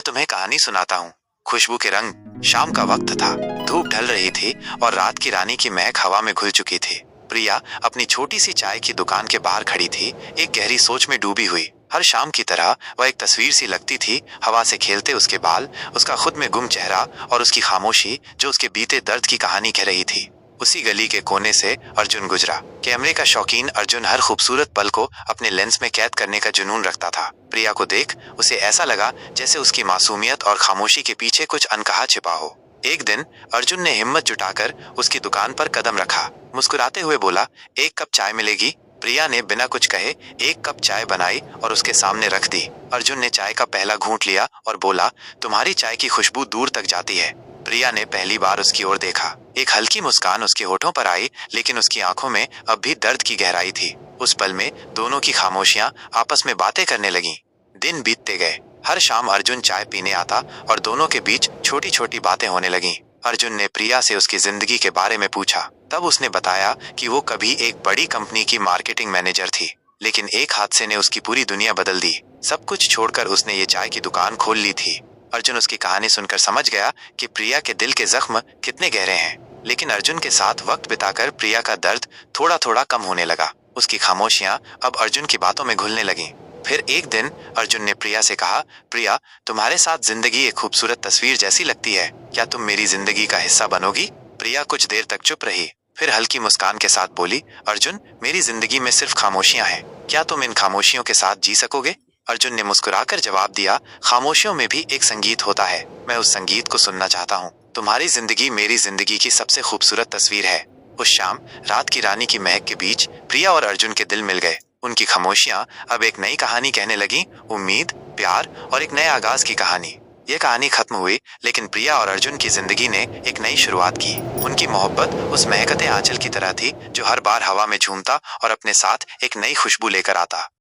तुम्हें कहानी सुनाता हूँ। खुशबू के रंग। शाम का वक्त था। धूप ढल रही थी और रात की रानी की महक हवा में घुल चुकी थी। प्रिया अपनी छोटी सी चाय की दुकान के बाहर खड़ी थी, एक गहरी सोच में डूबी हुई। हर शाम की तरह वह एक तस्वीर सी लगती थी, हवा से खेलते उसके बाल, उसका खुद में गुम चेहरा और उसकी खामोशी जो उसके बीते दर्द की कहानी कह रही थी। उसी गली के कोने से अर्जुन गुजरा। कैमरे का शौकीन अर्जुन हर खूबसूरत पल को अपने लेंस में कैद करने का जुनून रखता था। प्रिया को देख उसे ऐसा लगा जैसे उसकी मासूमियत और खामोशी के पीछे कुछ अनकहा छिपा हो। एक दिन अर्जुन ने हिम्मत जुटाकर उसकी दुकान पर कदम रखा। मुस्कुराते हुए बोला, एक कप चाय मिलेगी? प्रिया ने बिना कुछ कहे एक कप चाय बनाई और उसके सामने रख दी। अर्जुन ने चाय का पहला घूंट लिया और बोला, तुम्हारी चाय की खुशबू दूर तक जाती है। प्रिया ने पहली बार उसकी ओर देखा। एक हल्की मुस्कान उसके होठों पर आई, लेकिन उसकी आंखों में अब भी दर्द की गहराई थी। उस पल में दोनों की खामोशियां आपस में बातें करने लगीं। दिन बीतते गए। हर शाम अर्जुन चाय पीने आता और दोनों के बीच छोटी छोटी बातें होने लगीं। अर्जुन ने प्रिया से उसकी जिंदगी के बारे में पूछा। तब उसने बताया कि वो कभी एक बड़ी कंपनी की मार्केटिंग मैनेजर थी, लेकिन एक हादसे ने उसकी पूरी दुनिया बदल दी। सब कुछ छोड़कर उसने ये चाय की दुकान खोल ली थी। अर्जुन उसकी कहानी सुनकर समझ गया कि प्रिया के दिल के जख्म कितने गहरे हैं। लेकिन अर्जुन के साथ वक्त बिताकर प्रिया का दर्द थोड़ा थोड़ा कम होने लगा। उसकी खामोशियां अब अर्जुन की बातों में घुलने लगीं। फिर एक दिन अर्जुन ने प्रिया से कहा, प्रिया, तुम्हारे साथ जिंदगी एक खूबसूरत तस्वीर जैसी लगती है, क्या तुम मेरी जिंदगी का हिस्सा बनोगी? प्रिया कुछ देर तक चुप रही, फिर हल्की मुस्कान के साथ बोली, अर्जुन, मेरी जिंदगी में सिर्फ खामोशियां हैं, क्या तुम इन खामोशियों के साथ जी सकोगे? अर्जुन ने मुस्कुराकर जवाब दिया, खामोशियों में भी एक संगीत होता है, मैं उस संगीत को सुनना चाहता हूँ। तुम्हारी जिंदगी मेरी जिंदगी की सबसे खूबसूरत तस्वीर है। उस शाम रात की रानी की महक के बीच प्रिया और अर्जुन के दिल मिल गए। उनकी खामोशियां अब एक नई कहानी कहने लगी, उम्मीद, प्यार और एक नए आगाज की कहानी। ये कहानी खत्म हुई, लेकिन प्रिया और अर्जुन की जिंदगी ने एक नई शुरुआत की। उनकी मोहब्बत उस महकते आंचल की तरह थी जो हर बार हवा में झूमता और अपने साथ एक नई खुशबू लेकर आता।